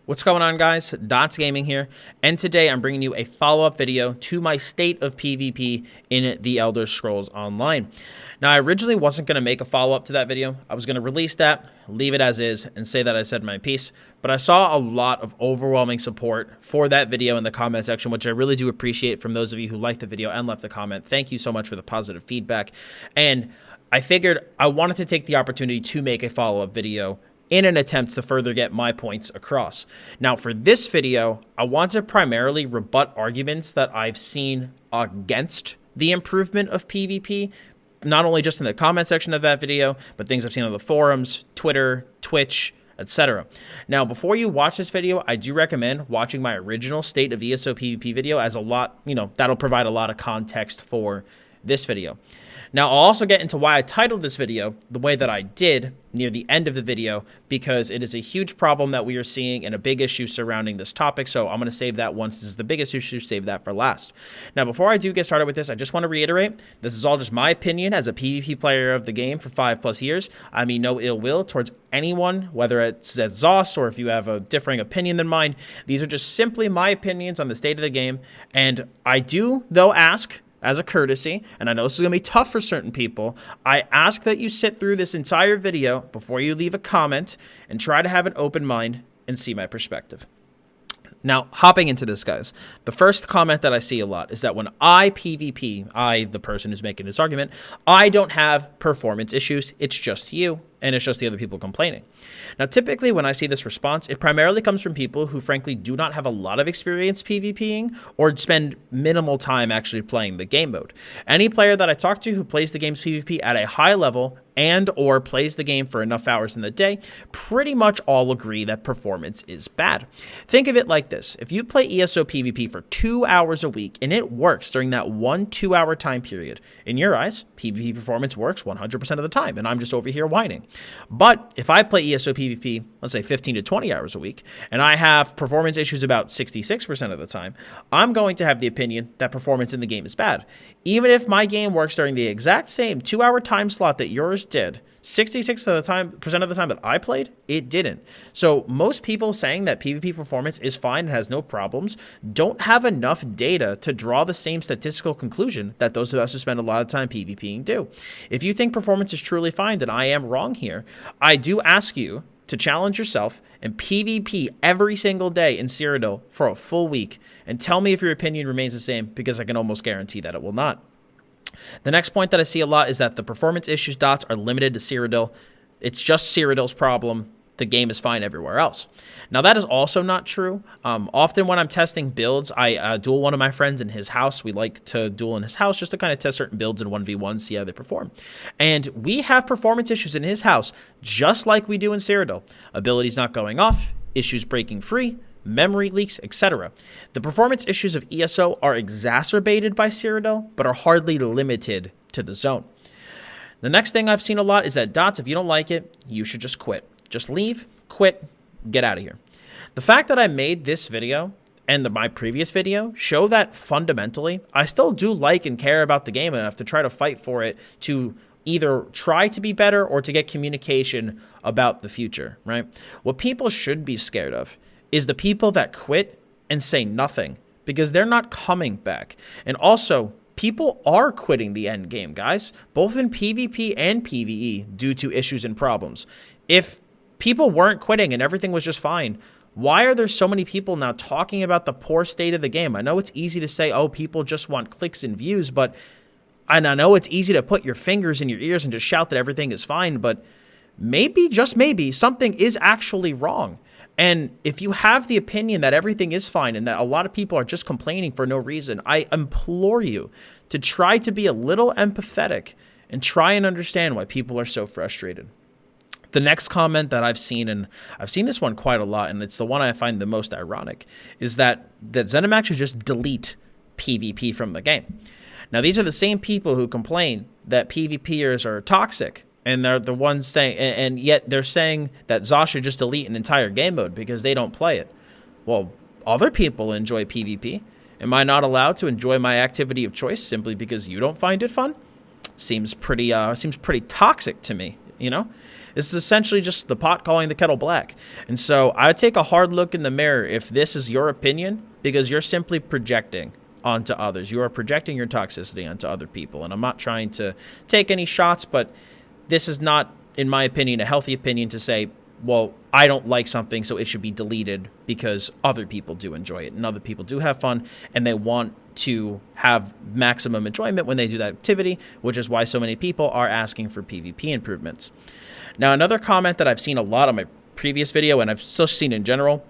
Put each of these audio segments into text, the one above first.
What's going on, guys? Dots Gaming here, and today I'm bringing you a follow-up video to my State of PvP in the Elder Scrolls Online. Now, I originally wasn't going to make a follow-up to that video. I was going to release that, leave it as is, and say that I said my piece, but I saw a lot of overwhelming support for that video in the comment section, which I really do appreciate from those of you who liked the video and left a comment. Thank you so much for the positive feedback, and I figured I wanted to take the opportunity to make a follow-up video in an attempt to further get my points across. Now, for this video, I want to primarily rebut arguments that I've seen against the improvement of PvP, not only just in the comment section of that video, but things I've seen on the forums, Twitter, Twitch, etc. Now, before you watch this video, I do recommend watching my original State of ESO PvP video, as a lot, that'll provide a lot of context for this video. Now, I'll also get into why I titled this video the way that I did near the end of the video, because it is a huge problem that we are seeing and a big issue surrounding this topic. So I'm going to save that one. This is the biggest issue, save that for last. Now, before I do get started with this, I just want to reiterate, this is all just my opinion as a PvP player of the game for 5+ years. I mean, no ill will towards anyone, whether it's at ZOS or if you have a differing opinion than mine. These are just simply my opinions on the state of the game. And I do, though, ask, as a courtesy, and I know this is going to be tough for certain people, I ask that you sit through this entire video before you leave a comment and try to have an open mind and see my perspective. Now, hopping into this, guys, the first comment that I see a lot is that when I PvP, I, the person who's making this argument, I don't have performance issues. It's just you, and it's just the other people complaining. Now, typically when I see this response, it primarily comes from people who frankly do not have a lot of experience PvPing or spend minimal time actually playing the game mode. Any player that I talk to who plays the game's PvP at a high level and or plays the game for enough hours in the day pretty much all agree that performance is bad. Think of it like this. If you play ESO PvP for 2 hours a week and it works during that 1-2 hour time period, in your eyes, PvP performance works 100% of the time, and I'm just over here whining. But if I play ESO PvP, let's say 15 to 20 hours a week, and I have performance issues about 66% of the time, I'm going to have the opinion that performance in the game is bad. Even if my game works during the exact same 2-hour time slot that yours did, 66% of the time that I played, it didn't. So most people saying that PvP performance is fine and has no problems don't have enough data to draw the same statistical conclusion that those of us who spend a lot of time PvPing do. If you think performance is truly fine, then I am wrong here. I do ask you to challenge yourself and PvP every single day in Cyrodiil for a full week and tell me if your opinion remains the same, because I can almost guarantee that it will not. The next point that I see a lot is that the performance issues dots are limited to Cyrodiil. It's just Cyrodiil's problem. The game is fine everywhere else. Now, that is also not true. Often when I'm testing builds, I duel one of my friends in his house. We like to duel in his house just to kind of test certain builds in 1v1, see how they perform. And we have performance issues in his house, just like we do in Cyrodiil. Abilities not going off, issues breaking free, memory leaks, etc. The performance issues of ESO are exacerbated by Cyrodiil, but are hardly limited to the zone. The next thing I've seen a lot is that dots, if you don't like it, you should just quit. Just leave, quit, get out of here. The fact that I made this video and my previous video show that fundamentally, I still do like and care about the game enough to try to fight for it, to either try to be better or to get communication about the future, right? What people should be scared of is the people that quit and say nothing, because they're not coming back. And also, people are quitting the end game, guys, both in PvP and PvE due to issues and problems. If people weren't quitting and everything was just fine, why are there so many people now talking about the poor state of the game? I know it's easy to say, oh, people just want clicks and views, and I know it's easy to put your fingers in your ears and just shout that everything is fine, but maybe, just maybe, something is actually wrong. And if you have the opinion that everything is fine and that a lot of people are just complaining for no reason, I implore you to try to be a little empathetic and try and understand why people are so frustrated. The next comment that I've seen, and I've seen this one quite a lot, and it's the one I find the most ironic, is that ZeniMax should just delete PvP from the game. Now, these are the same people who complain that PvPers are toxic, and they're the ones saying, and yet they're saying that ZOS should just delete an entire game mode because they don't play it. Well, other people enjoy PvP. Am I not allowed to enjoy my activity of choice simply because you don't find it fun? Seems pretty toxic to me, you know? This is essentially just the pot calling the kettle black. And so I would take a hard look in the mirror if this is your opinion, because you're simply projecting onto others. You are projecting your toxicity onto other people. And I'm not trying to take any shots, but this is not, in my opinion, a healthy opinion to say, well, I don't like something, so it should be deleted because other people do enjoy it and other people do have fun and they want to have maximum enjoyment when they do that activity, which is why so many people are asking for PvP improvements. Now, another comment that I've seen a lot on my previous video, and I've still seen in general,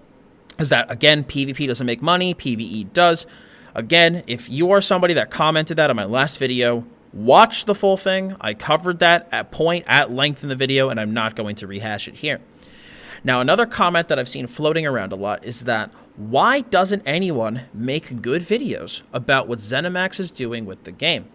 is that, again, PvP doesn't make money, PvE does. Again, if you are somebody that commented that on my last video, watch the full thing. I covered that at length in the video, and I'm not going to rehash it here. Now, another comment that I've seen floating around a lot is that why doesn't anyone make good videos about what ZeniMax is doing with the game?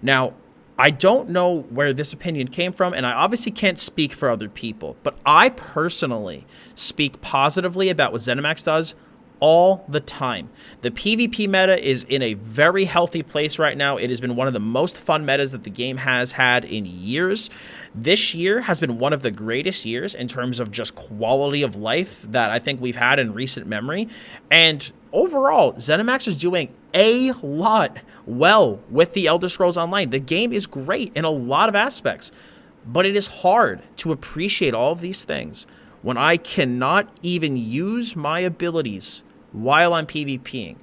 Now, I don't know where this opinion came from, and I obviously can't speak for other people, but I personally speak positively about what ZeniMax does all the time. The PvP meta is in a very healthy place right now. It has been one of the most fun metas that the game has had in years. This year has been one of the greatest years in terms of just quality of life that I think we've had in recent memory. And overall, ZeniMax is doing a lot well with the Elder Scrolls Online. The game is great in a lot of aspects, but it is hard to appreciate all of these things when I cannot even use my abilities while I'm PvPing.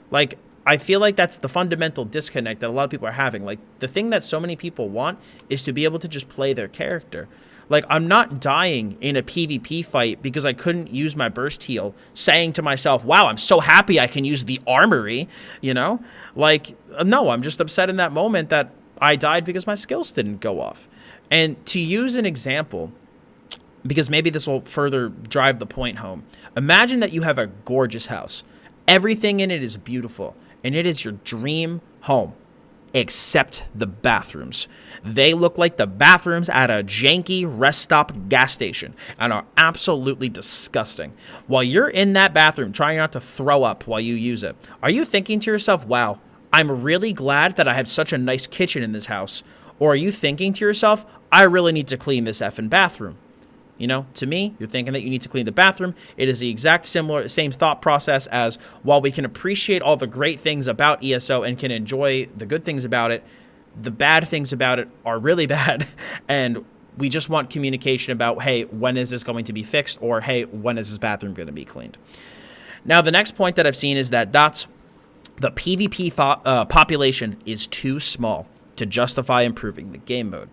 Like, I feel like that's the fundamental disconnect that a lot of people are having. Like, the thing that so many people want is to be able to just play their character. Like, I'm not dying in a PvP fight because I couldn't use my burst heal, saying to myself, wow, I'm so happy I can use the armory, you know? Like, no, I'm just upset in that moment that I died because my skills didn't go off. And to use an example, because maybe this will further drive the point home. Imagine that you have a gorgeous house. Everything in it is beautiful, and it is your dream home, except the bathrooms. They look like the bathrooms at a janky rest stop gas station and are absolutely disgusting. While you're in that bathroom trying not to throw up while you use it, are you thinking to yourself, wow, I'm really glad that I have such a nice kitchen in this house? Or are you thinking to yourself, I really need to clean this effing bathroom? You know, to me, you're thinking that you need to clean the bathroom. It is the exact same thought process as, while we can appreciate all the great things about ESO and can enjoy the good things about it, the bad things about it are really bad. And we just want communication about, hey, when is this going to be fixed? Or, hey, when is this bathroom going to be cleaned? Now, the next point that I've seen is that the PvP population is too small to justify improving the game mode.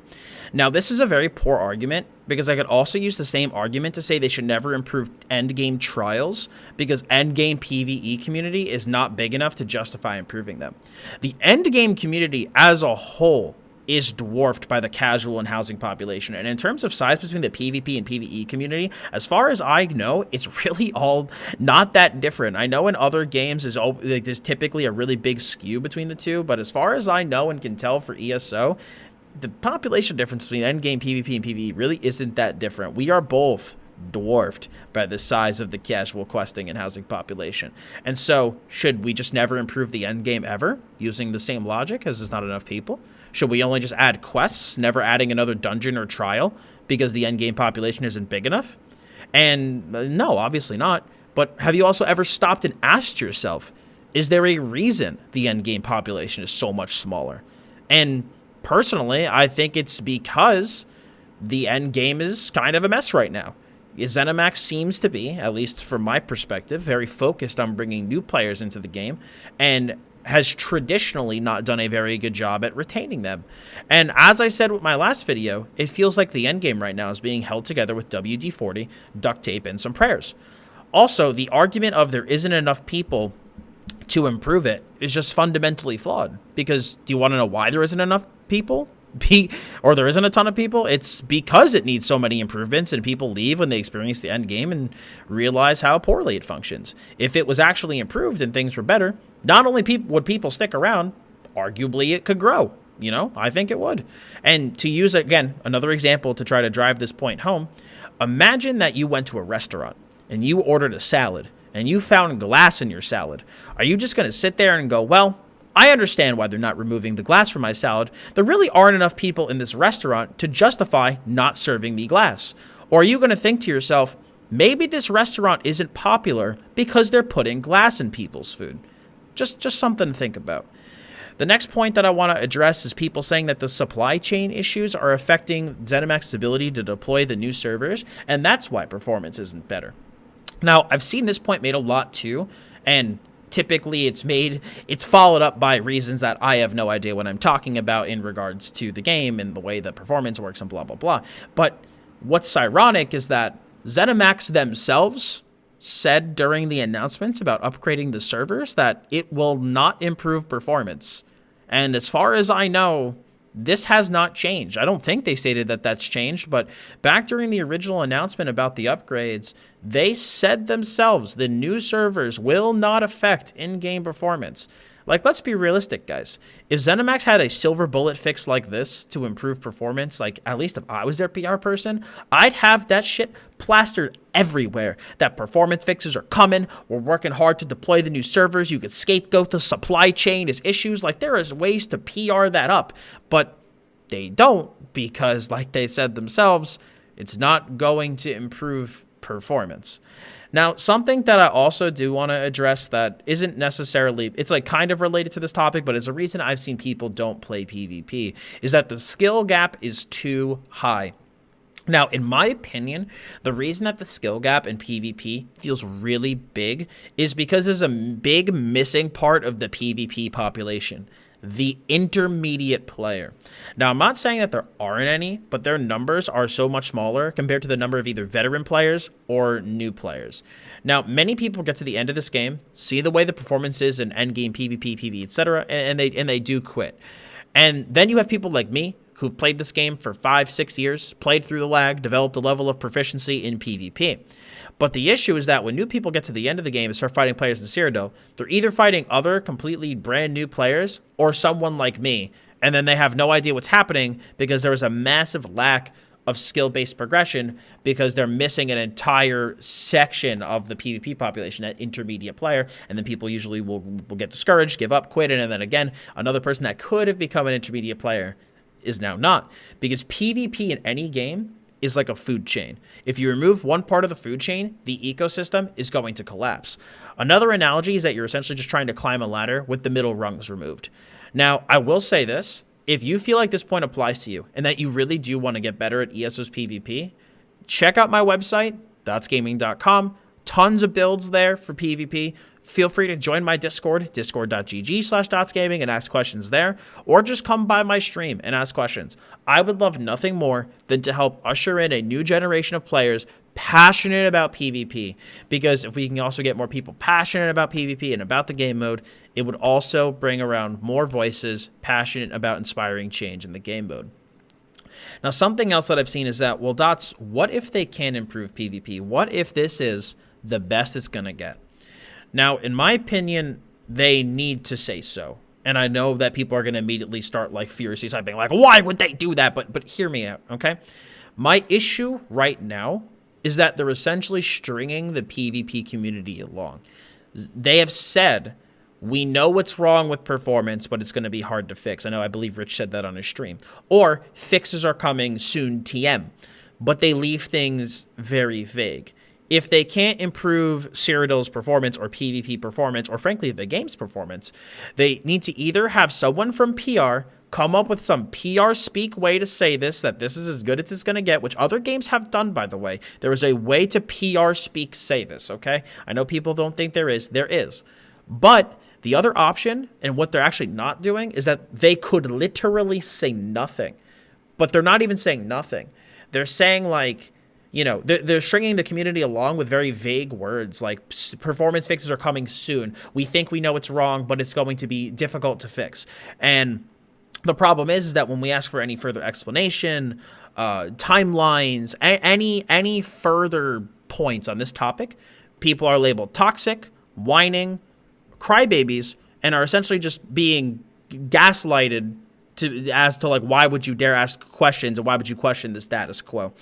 Now, this is a very poor argument, because I could also use the same argument to say they should never improve endgame trials, because endgame PvE community is not big enough to justify improving them. The endgame community as a whole is dwarfed by the casual and housing population. And in terms of size between the PvP and PvE community, as far as I know, it's really all not that different. I know in other games there's typically a really big skew between the two, but as far as I know and can tell for ESO, the population difference between endgame PvP and PvE really isn't that different. We are both dwarfed by the size of the casual questing and housing population. And so, should we just never improve the endgame ever, using the same logic, as there's not enough people? Should we only just add quests, never adding another dungeon or trial, because the endgame population isn't big enough? And no, obviously not. But have you also ever stopped and asked yourself, is there a reason the endgame population is so much smaller? And personally, I think it's because the end game is kind of a mess right now. ZeniMax seems to be, at least from my perspective, very focused on bringing new players into the game and has traditionally not done a very good job at retaining them. And as I said with my last video, it feels like the end game right now is being held together with WD-40, duct tape, and some prayers. Also, the argument of there isn't enough people to improve it is just fundamentally flawed, because do you want to know why there isn't enough people? Or there isn't a ton of people? It's because it needs so many improvements, and people leave when they experience the end game and realize how poorly it functions. If it was actually improved and things were better, not only would people stick around, arguably it could grow. You know, I think it would. And to use, again, another example to try to drive this point home, imagine that you went to a restaurant and you ordered a salad and you found glass in your salad. Are you just going to sit there and go, well, I understand why they're not removing the glass from my salad. There really aren't enough people in this restaurant to justify not serving me glass. Or are you going to think to yourself, maybe this restaurant isn't popular because they're putting glass in people's food? Just something to think about. The next point that I want to address is people saying that the supply chain issues are affecting ZeniMax's ability to deploy the new servers, and that's why performance isn't better. Now, I've seen this point made a lot too, and typically it's followed up by reasons that I have no idea what I'm talking about in regards to the game and the way the performance works and blah, blah, blah. But what's ironic is that ZeniMax themselves said during the announcements about upgrading the servers that it will not improve performance. And as far as I know, this has not changed. I don't think they stated that that's changed, but back during the original announcement about the upgrades, they said themselves the new servers will not affect in-game performance. Like, let's be realistic, guys. If ZeniMax had a silver bullet fix like this to improve performance, like at least if I was their PR person, I'd have that shit plastered everywhere. That performance fixes are coming. We're working hard to deploy the new servers. You could scapegoat the supply chain as issues. Like, there is ways to PR that up, but they don't because, like they said themselves, it's not going to improve performance. Now, something that I also do want to address that isn't necessarily, it's like kind of related to this topic, but it's a reason I've seen people don't play PvP, is that the skill gap is too high. Now, in my opinion, the reason that the skill gap in PvP feels really big is because there's a big missing part of the PvP population. The intermediate player. Now, I'm not saying that there aren't any, but their numbers are so much smaller compared to the number of either veteran players or new players. Now, many people get to the end of this game, see the way the performance is in endgame PvP, PvE, etc., and they do quit. And then you have people like me who've played this game for 5-6 years, played through the lag, developed a level of proficiency in PvP. But the issue is that when new people get to the end of the game and start fighting players in Cyrodiil, they're either fighting other completely brand new players or someone like me, and then they have no idea what's happening because there was a massive lack of skill-based progression because they're missing an entire section of the PvP population, that intermediate player, and then people usually will get discouraged, give up, quit, and then again, another person that could have become an intermediate player is now not. Because PvP in any game is like a food chain. If you remove one part of the food chain, the ecosystem is going to collapse. Another analogy is that you're essentially just trying to climb a ladder with the middle rungs removed. Now, I will say this, if you feel like this point applies to you and that you really do want to get better at ESO's PvP, check out my website, dotsgaming.com. Tons of builds there for PvP. Feel free to join my Discord, discord.gg/dotsgaming, and ask questions there, or just come by my stream and ask questions. I would love nothing more than to help usher in a new generation of players passionate about PvP, because if we can also get more people passionate about PvP and about the game mode, it would also bring around more voices passionate about inspiring change in the game mode. Now, something else that I've seen is that, well, Dots, what if they can improve PvP? What if this is the best it's going to get? Now, in my opinion, they need to say so. And I know that people are going to immediately start like furiously typing like, why would they do that? But hear me out, okay? My issue right now is that they're essentially stringing the PvP community along. They have said, we know what's wrong with performance, but it's going to be hard to fix. I believe Rich said that on his stream. Or fixes are coming soon, TM. But they leave things very vague. If they can't improve Cyrodiil's performance or PvP performance, or frankly the game's performance, they need to either have someone from PR come up with some PR speak way to say this, that this is as good as it's going to get, which other games have done, by the way. There is a way to PR speak say this, okay? I know people don't think there is. There is. But the other option, and what they're actually not doing, is that they could literally say nothing. But they're not even saying nothing. They're saying like, you know, they're stringing the community along with very vague words like performance fixes are coming soon. We think we know it's wrong, but it's going to be difficult to fix. And the problem is that when we ask for any further explanation, timelines, any further points on this topic, people are labeled toxic, whining, crybabies, and are essentially just being gaslighted as to like, why would you dare ask questions and why would you question the status quo?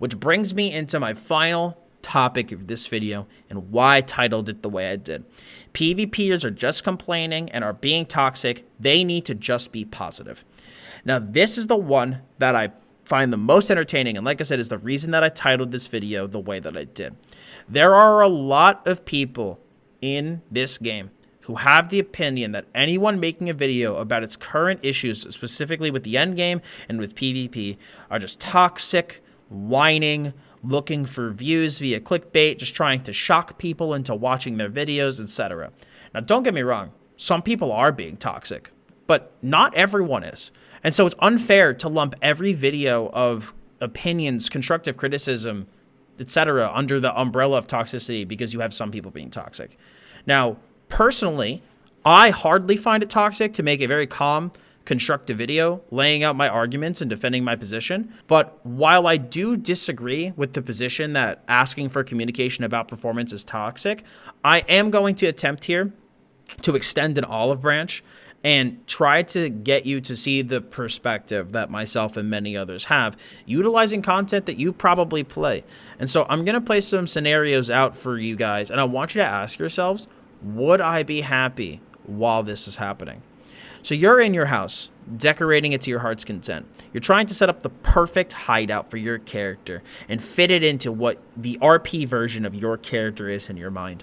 Which brings me into my final topic of this video and why I titled it the way I did. PvPers are just complaining and are being toxic. They need to just be positive. Now, this is the one that I find the most entertaining, and like I said, is the reason that I titled this video the way that I did. There are a lot of people in this game who have the opinion that anyone making a video about its current issues, specifically with the end game and with PvP, are just toxic, whining, looking for views via clickbait, just trying to shock people into watching their videos, etc. Now, don't get me wrong. Some people are being toxic, but not everyone is. And so it's unfair to lump every video of opinions, constructive criticism, etc. under the umbrella of toxicity because you have some people being toxic. Now, personally, I hardly find it toxic to make a very calm, constructive video laying out my arguments and defending my position. But while I do disagree with the position that asking for communication about performance is toxic, I am going to attempt here to extend an olive branch and try to get you to see the perspective that myself and many others have, utilizing content that you probably play. And so I'm going to play some scenarios out for you guys, and I want you to ask yourselves, would I be happy while this is happening? So you're in your house, decorating it to your heart's content. You're trying to set up the perfect hideout for your character and fit it into what the RP version of your character is in your mind.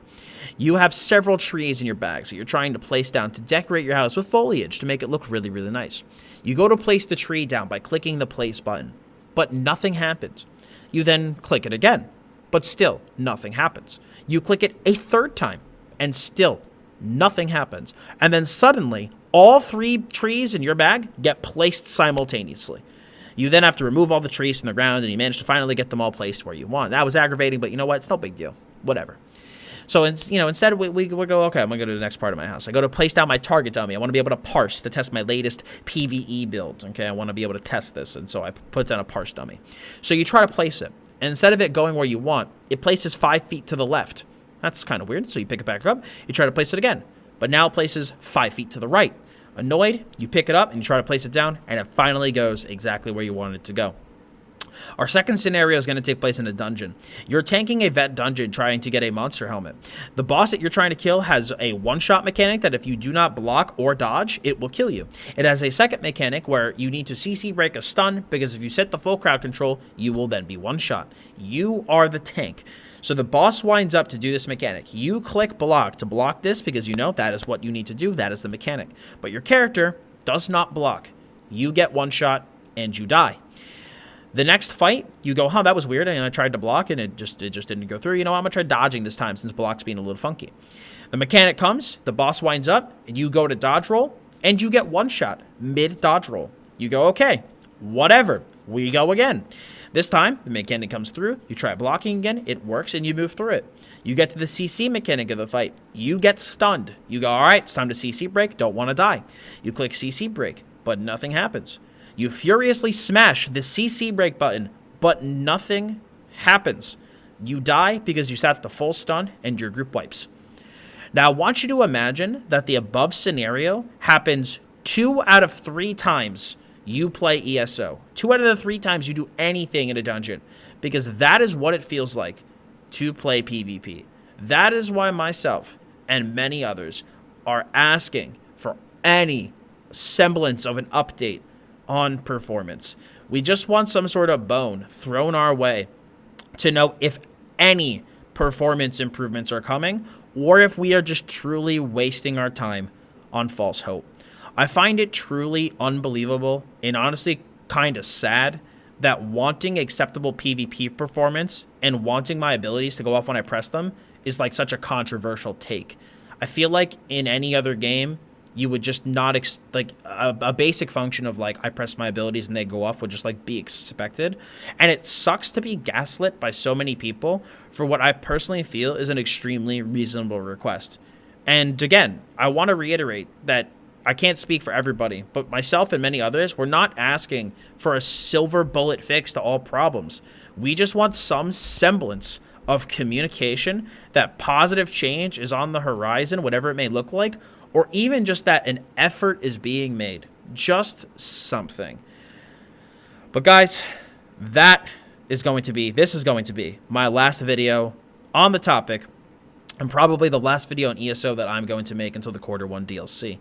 You have several trees in your bag, so you're trying to place down to decorate your house with foliage to make it look really, really nice. You go to place the tree down by clicking the place button, but nothing happens. You then click it again, but still nothing happens. You click it a third time, and still nothing happens. And then suddenly, all 3 trees in your bag get placed simultaneously. You then have to remove all the trees from the ground, and you manage to finally get them all placed where you want. That was aggravating, but you know what? It's no big deal. Whatever. So, instead we go, okay, I'm going to go to the next part of my house. I go to place down my target dummy. I want to be able to parse to test my latest PvE build. Okay, I want to be able to test this, and so I put down a parse dummy. So you try to place it, and instead of it going where you want, it places 5 feet to the left. That's kind of weird, so you pick it back up. You try to place it again, but now it places 5 feet to the right. Annoyed, you pick it up and you try to place it down, and it finally goes exactly where you want it to go. Our second scenario is going to take place in a dungeon. You're tanking a vet dungeon trying to get a monster helmet. The boss that you're trying to kill has a one-shot mechanic that if you do not block or dodge, it will kill you. It has a second mechanic where you need to CC break a stun, because if you set the full crowd control, you will then be one-shot. You are the tank. So the boss winds up to do this mechanic. You click block to block this because you know that is what you need to do. That is the mechanic. But your character does not block. You get one shot and you die. The next fight, you go, that was weird, and I tried to block, and it just didn't go through. You know, I'm going to try dodging this time since block's being a little funky. The mechanic comes, the boss winds up, and you go to dodge roll, and you get one shot mid-dodge roll. You go, okay, whatever. We go again. This time, the mechanic comes through, you try blocking again, it works, and you move through it. You get to the CC mechanic of the fight. You get stunned. You go, all right, it's time to CC break, don't want to die. You click CC break, but nothing happens. You furiously smash the CC break button, but nothing happens. You die because you sat the full stun and your group wipes. Now, I want you to imagine that the above scenario happens 2 out of 3 times you play ESO. 2 out of the 3 times you do anything in a dungeon, because that is what it feels like to play PvP. That is why myself and many others are asking for any semblance of an update on performance. We just want some sort of bone thrown our way to know if any performance improvements are coming, or if we are just truly wasting our time on false hope. I find it truly unbelievable and honestly kind of sad that wanting acceptable PvP performance and wanting my abilities to go off when I press them is like such a controversial take. I feel like in any other game, you would just not, like a basic function of like, I press my abilities and they go off would just like be expected. And it sucks to be gaslit by so many people for what I personally feel is an extremely reasonable request. And again, I want to reiterate that I can't speak for everybody, but myself and many others, we're not asking for a silver bullet fix to all problems. We just want some semblance of communication that positive change is on the horizon, whatever it may look like, or even just that an effort is being made. Just something. But guys, this is going to be my last video on the topic, and probably the last video on ESO that I'm going to make until the Q1 DLC.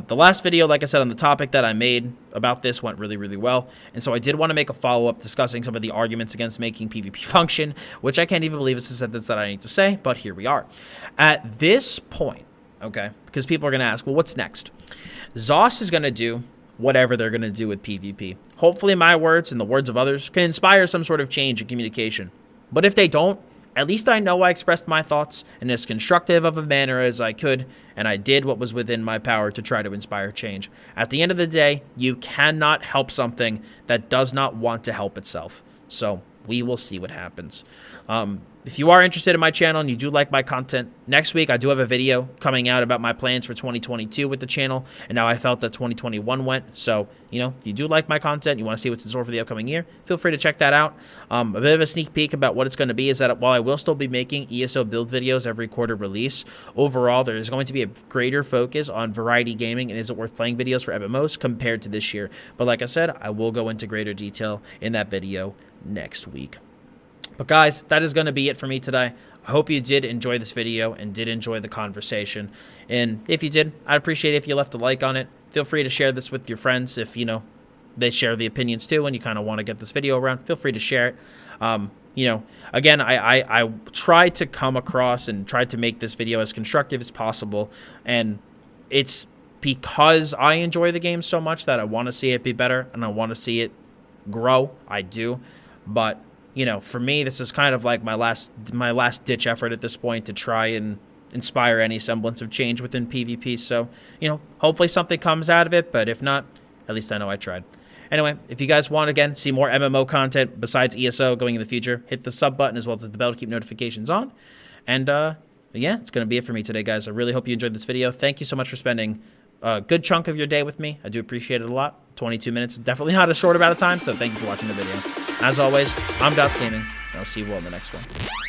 The last video, like I said, on the topic that I made about this went really, really well. And so I did want to make a follow-up discussing some of the arguments against making PvP function, which I can't even believe it's a sentence that I need to say, but here we are. At this point, okay, because people are going to ask, well, what's next? ZOS is going to do whatever they're going to do with PvP. Hopefully my words and the words of others can inspire some sort of change in communication. But if they don't, at least I know I expressed my thoughts in as constructive of a manner as I could, and I did what was within my power to try to inspire change. At the end of the day, you cannot help something that does not want to help itself. So we will see what happens. If you are interested in my channel and you do like my content, next week I do have a video coming out about my plans for 2022 with the channel and how I felt that 2021 went. So, you know, if you do like my content, you want to see what's in store for the upcoming year, feel free to check that out. A bit of a sneak peek about what it's going to be is that while I will still be making ESO build videos every quarter release, overall there is going to be a greater focus on variety gaming and is it worth playing videos for MMOs compared to this year. But like I said, I will go into greater detail in that video next week. But guys, that is going to be it for me today. I hope you did enjoy this video and did enjoy the conversation. And if you did, I'd appreciate it if you left a like on it. Feel free to share this with your friends if, you know, they share the opinions too and you kind of want to get this video around. Feel free to share it. You know, again, I tried to come across and tried to make this video as constructive as possible. And it's because I enjoy the game so much that I want to see it be better and I want to see it grow. I do. But you know, for me, this is kind of like my last ditch effort at this point to try and inspire any semblance of change within PvP. So, you know, hopefully something comes out of it, but if not, at least I know I tried. Anyway, if you guys want, again, see more MMO content besides ESO going in the future, hit the sub button as well as the bell to keep notifications on. And, yeah, it's going to be it for me today, guys. I really hope you enjoyed this video. Thank you so much for spending a good chunk of your day with me. I do appreciate it a lot. 22 minutes is definitely not a short amount of time, so thank you for watching the video. As always, I'm Dots Gaming, and I'll see you all in the next one.